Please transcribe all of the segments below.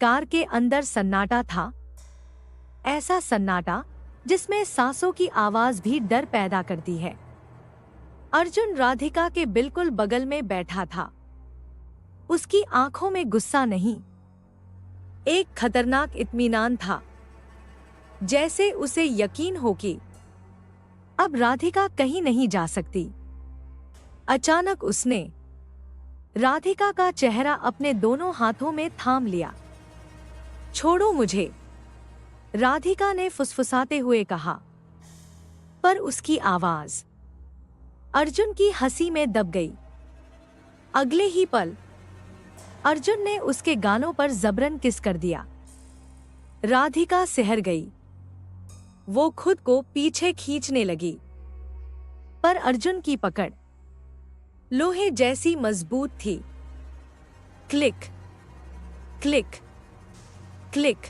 Car के अंदर सन्नाटा था, ऐसा सन्नाटा जिसमें सांसों की आवाज भी डर पैदा करती है। अर्जुन राधिका के बिल्कुल बगल में बैठा था। उसकी आंखों में गुस्सा नहीं, एक खतरनाक इत्मीनान था, जैसे उसे यकीन हो कि अब राधिका कहीं नहीं जा सकती। अचानक उसने राधिका का चेहरा अपने दोनों हाथों में थाम लिया। छोड़ो मुझे, राधिका ने फुसफुसाते हुए कहा, पर उसकी आवाज अर्जुन की हंसी में दब गई। अगले ही पल अर्जुन ने उसके गालों पर जबरन किस कर दिया। राधिका सिहर गई। वो खुद को पीछे खींचने लगी, पर अर्जुन की पकड़ लोहे जैसी मजबूत थी। Click click click.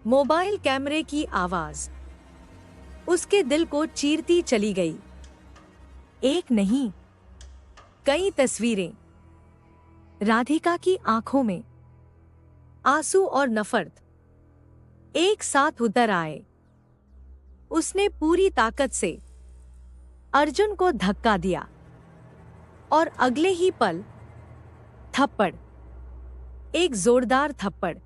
मोबाइल कैमरे की आवाज उसके दिल को चीरती चली गई। एक नहीं, कई तस्वीरें। राधिका की आंखों में आंसू और नफरत एक साथ उतर आए। उसने पूरी ताकत से अर्जुन को धक्का दिया और अगले ही पल थप्पड़, एक जोरदार थप्पड़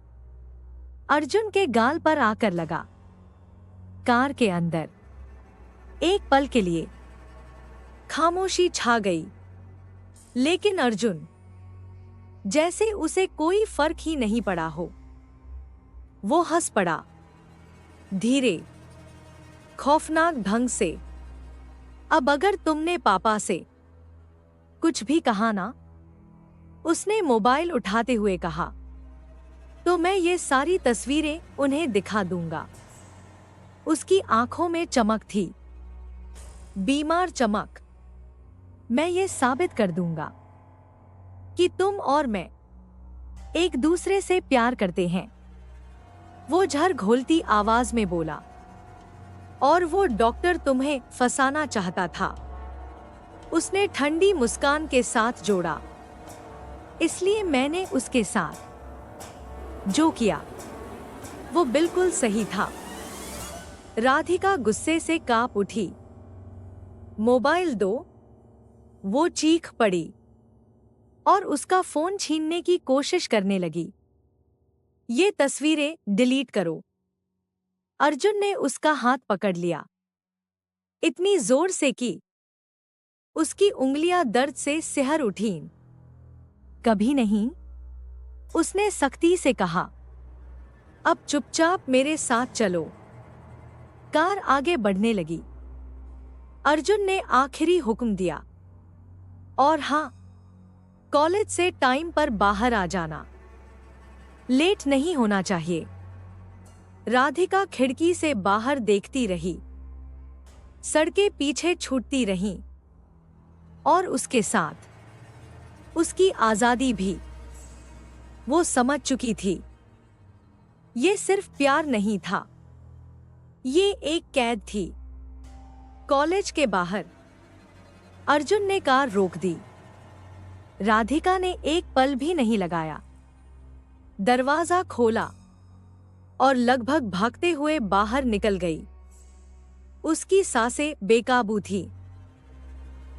अर्जुन के गाल पर आकर लगा। कार के अंदर एक पल के लिए खामोशी छा गई, लेकिन अर्जुन जैसे उसे कोई फर्क ही नहीं पड़ा हो। वो हंस पड़ा, धीरे खौफनाक ढंग से। अब अगर तुमने पापा से कुछ भी कहा ना, उसने मोबाइल उठाते हुए कहा, तो मैं ये सारी तस्वीरें उन्हें दिखा दूंगा। उसकी आंखों में चमक थी, बीमार चमक। मैं ये साबित कर दूंगा कि तुम और मैं एक दूसरे से प्यार करते हैं। वो झर घोलती आवाज में बोला, और वो डॉक्टर तुम्हें फंसाना चाहता था। उसने ठंडी मुस्कान के साथ जोड़ा, इसलिए मैंने उसके साथ जो किया वो बिल्कुल सही था। राधिका गुस्से से कांप उठी। मोबाइल दो, वो चीख पड़ी और उसका फोन छीनने की कोशिश करने लगी। ये तस्वीरें डिलीट करो। अर्जुन ने उसका हाथ पकड़ लिया, इतनी जोर से कि उसकी उंगलियां दर्द से सिहर उठीं। कभी नहीं, उसने सख्ती से कहा, अब चुपचाप मेरे साथ चलो। कार आगे बढ़ने लगी। अर्जुन ने आखिरी हुक्म दिया, और हाँ, कॉलेज से टाइम पर बाहर आ जाना, लेट नहीं होना चाहिए। राधिका खिड़की से बाहर देखती रही। सड़कें पीछे छूटती रहीं और उसके साथ उसकी आजादी भी। वो समझ चुकी थी, ये सिर्फ प्यार नहीं था, ये एक कैद थी। कॉलेज के बाहर अर्जुन ने कार रोक दी। राधिका ने एक पल भी नहीं लगाया। दरवाजा खोला और लगभग भागते हुए बाहर निकल गई। उसकी सांसें बेकाबू थी,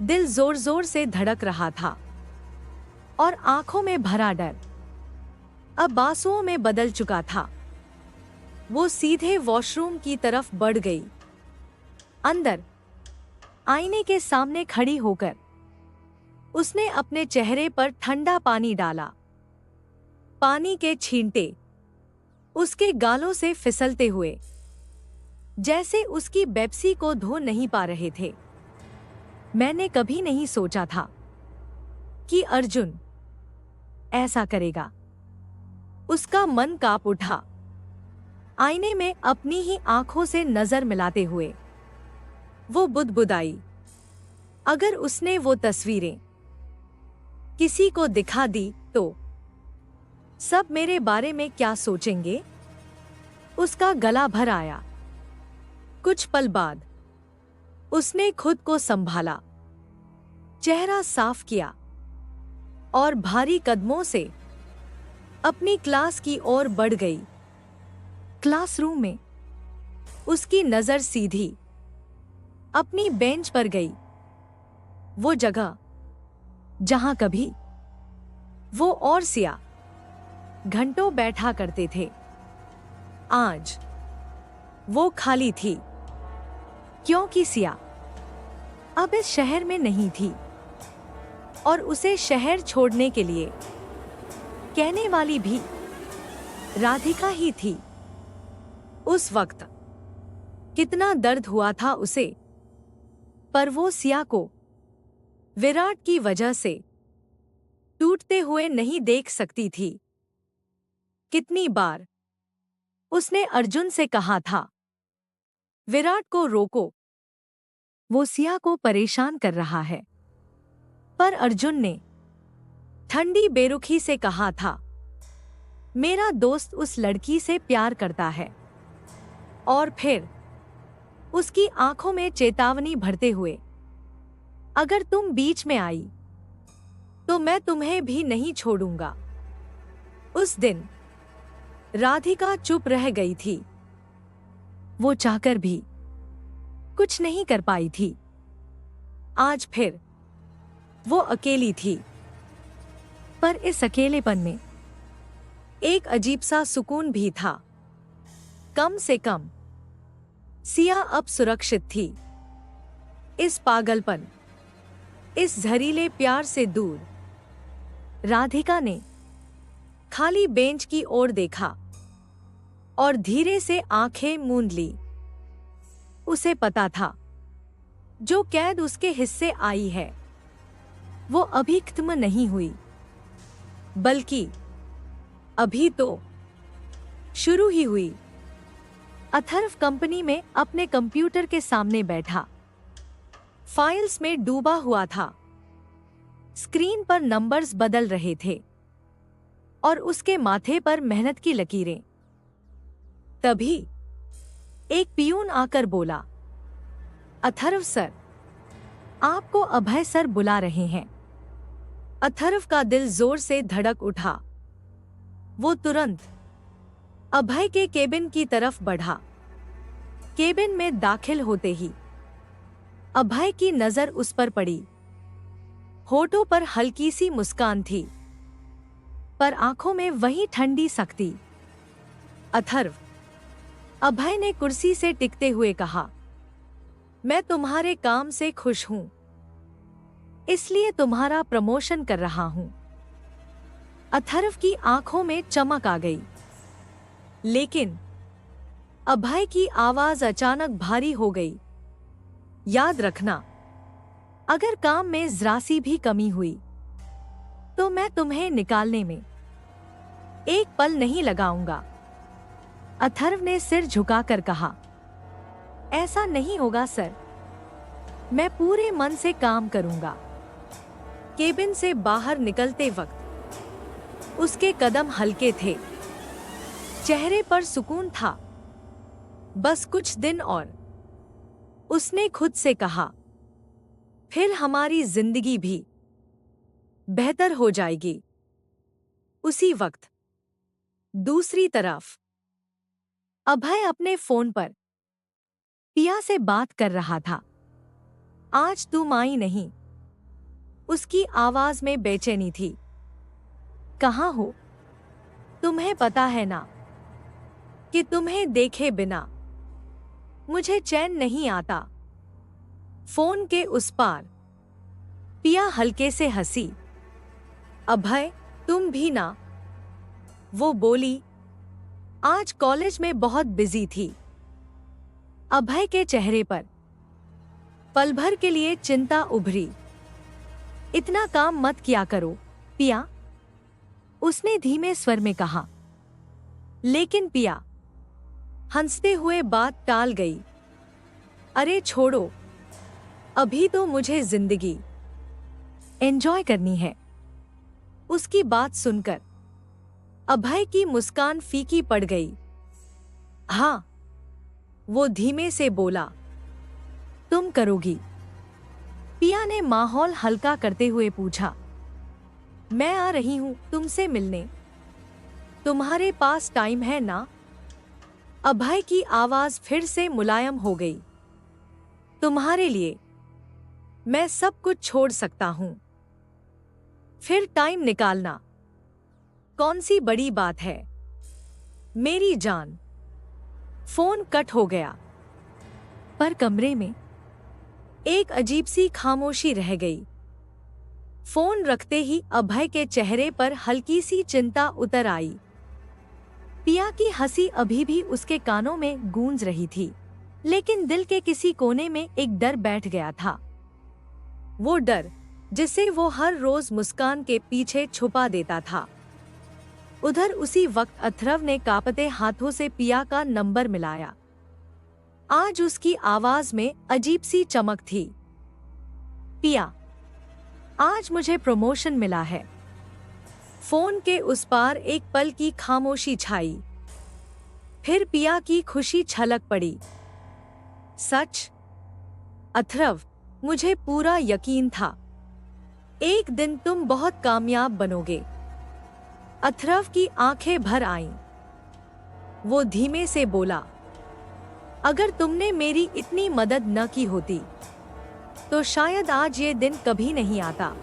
दिल जोर जोर से धड़क रहा था और आंखों में भरा डर अब आंसुओं में बदल चुका था। वो सीधे वॉशरूम की तरफ बढ़ गई। अंदर आईने के सामने खड़ी होकर उसने अपने चेहरे पर ठंडा पानी डाला। पानी के छींटे उसके गालों से फिसलते हुए जैसे उसकी बेप्सी को धो नहीं पा रहे थे। मैंने कभी नहीं सोचा था कि अर्जुन ऐसा करेगा। उसका मन कांप उठा। आईने में अपनी ही आंखों से नजर मिलाते हुए वो बुदबुदाई, अगर उसने वो तस्वीरें किसी को दिखा दी तो सब मेरे बारे में क्या सोचेंगे। उसका गला भर आया। कुछ पल बाद उसने खुद को संभाला, चेहरा साफ किया और भारी कदमों से अपनी क्लास की ओर बढ़ गई। क्लासरूम में उसकी नजर सीधी अपनी बेंच पर गई, वो जगह जहां कभी वो और सिया घंटों बैठा करते थे। आज वो खाली थी, क्योंकि सिया अब इस शहर में नहीं थी और उसे शहर छोड़ने के लिए कहने वाली भी राधिका ही थी। उस वक्त कितना दर्द हुआ था उसे, पर वो सिया को विराट की वजह से टूटते हुए नहीं देख सकती थी। कितनी बार उसने अर्जुन से कहा था, विराट को रोको, वो सिया को परेशान कर रहा है। पर अर्जुन ने ठंडी बेरुखी से कहा था, मेरा दोस्त उस लड़की से प्यार करता है। और फिर उसकी आंखों में चेतावनी भरते हुए, अगर तुम बीच में आई तो मैं तुम्हें भी नहीं छोड़ूंगा। उस दिन राधिका चुप रह गई थी। वो चाहकर भी कुछ नहीं कर पाई थी। आज फिर वो अकेली थी, पर इस अकेलेपन में एक अजीब सा सुकून भी था। कम से कम सिया अब सुरक्षित थी। इस पागलपन, इस जहरीले प्यार से दूर। राधिका ने खाली बेंच की ओर देखा और धीरे से आंखें मूंद ली। उसे पता था, जो कैद उसके हिस्से आई है वो अभी खत्म नहीं हुई, बल्कि अभी तो शुरू ही हुई। अथर्व कंपनी में अपने कंप्यूटर के सामने बैठा, फाइल्स में डूबा हुआ था। स्क्रीन पर नंबर्स बदल रहे थे और उसके माथे पर मेहनत की लकीरें। तभी एक पियून आकर बोला, अथर्व सर, आपको अभय सर बुला रहे हैं। अथर्व का दिल जोर से धड़क उठा। वो तुरंत अभय के केबिन की तरफ बढ़ा। केबिन में दाखिल होते ही अभय की नजर उस पर पड़ी। होठों पर हल्की सी मुस्कान थी, पर आंखों में वही ठंडी सख्ती। अथर्व, अभय ने कुर्सी से टिकते हुए कहा, मैं तुम्हारे काम से खुश हूं, इसलिए तुम्हारा प्रमोशन कर रहा हूं। अथर्व की आंखों में चमक आ गई, लेकिन अभय की आवाज अचानक भारी हो गई। याद रखना, अगर काम में जरा सी भी कमी हुई तो मैं तुम्हें निकालने में एक पल नहीं लगाऊंगा। अथर्व ने सिर झुकाकर कहा, ऐसा नहीं होगा सर, मैं पूरे मन से काम करूंगा। केबिन से बाहर निकलते वक्त उसके कदम हल्के थे, चेहरे पर सुकून था। बस कुछ दिन और, उसने खुद से कहा, फिर हमारी जिंदगी भी बेहतर हो जाएगी। उसी वक्त दूसरी तरफ अभय अपने फोन पर पिया से बात कर रहा था। आज तुम आई नहीं, उसकी आवाज में बेचैनी थी। कहाँ हो? तुम्हें पता है ना कि तुम्हें देखे बिना मुझे चैन नहीं आता। फोन के उस पार पिया हल्के से हंसी। अभय, तुम भी ना? वो बोली, आज कॉलेज में बहुत बिजी थी। अभय के चेहरे पर पल भर के लिए चिंता उभरी। इतना काम मत किया करो पिया, उसने धीमे स्वर में कहा। लेकिन पिया हंसते हुए बात टाल गई। अरे छोड़ो, अभी तो मुझे जिंदगी एंजॉय करनी है। उसकी बात सुनकर अभय की मुस्कान फीकी पड़ गई। हाँ, वो धीमे से बोला, तुम करोगी? पिया ने माहौल हल्का करते हुए पूछा। मैं आ रही हूं तुमसे मिलने। तुम्हारे पास टाइम है ना? अभय की आवाज फिर से मुलायम हो गई। तुम्हारे लिए मैं सब कुछ छोड़ सकता हूं। फिर टाइम निकालना कौन सी बड़ी बात है मेरी जान। फोन कट हो गया, पर कमरे में एक अजीब सी खामोशी रह गई। फोन रखते ही अभय के चेहरे पर हल्की सी चिंता उतर आई। पिया की हंसी अभी भी उसके कानों में गूंज रही थी, लेकिन दिल के किसी कोने में एक डर बैठ गया था। वो डर जिसे वो हर रोज मुस्कान के पीछे छुपा देता था। उधर उसी वक्त अथर्व ने कांपते हाथों से पिया का नंबर मिलाया। आज उसकी आवाज में अजीब सी चमक थी। पिया, आज मुझे प्रमोशन मिला है। फोन के उस पार एक पल की खामोशी छाई। फिर पिया की खुशी छलक पड़ी। सच? अथर्व, मुझे पूरा यकीन था। एक दिन तुम बहुत कामयाब बनोगे। अथर्व की आंखें भर आईं। वो धीमे से बोला, अगर तुमने मेरी इतनी मदद न की होती तो शायद आज ये दिन कभी नहीं आता।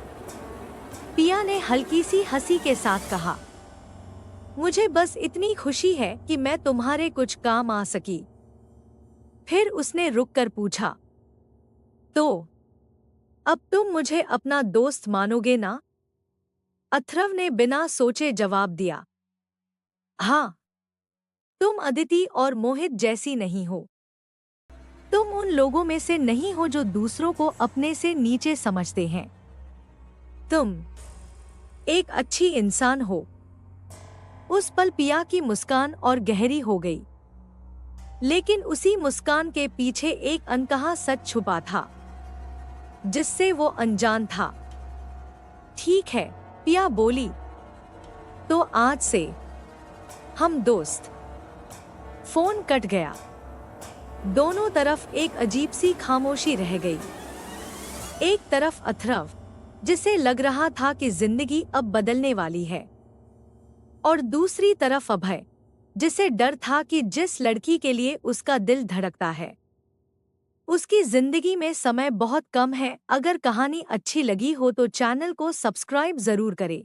पिया ने हल्की सी हंसी के साथ कहा, मुझे बस इतनी खुशी है कि मैं तुम्हारे कुछ काम आ सकी। फिर उसने रुककर पूछा, तो अब तुम मुझे अपना दोस्त मानोगे ना? अथर्व ने बिना सोचे जवाब दिया, हाँ। तुम अदिति और मोहित जैसी नहीं हो। तुम उन लोगों में से नहीं हो जो दूसरों को अपने से नीचे समझते हैं। तुम एक अच्छी इंसान हो। उस पल पिया की मुस्कान और गहरी हो गई, लेकिन उसी मुस्कान के पीछे एक अनकहा सच छुपा था, जिससे वो अनजान था। ठीक है, पिया बोली, तो आज से हम दोस्त। फोन कट गया। दोनों तरफ एक अजीब सी खामोशी रह गई। एक तरफ अथर्व, जिसे लग रहा था कि जिंदगी अब बदलने वाली है, और दूसरी तरफ अभय, जिसे डर था कि जिस लड़की के लिए उसका दिल धड़कता है, उसकी जिंदगी में समय बहुत कम है। अगर कहानी अच्छी लगी हो तो चैनल को सब्सक्राइब जरूर करें।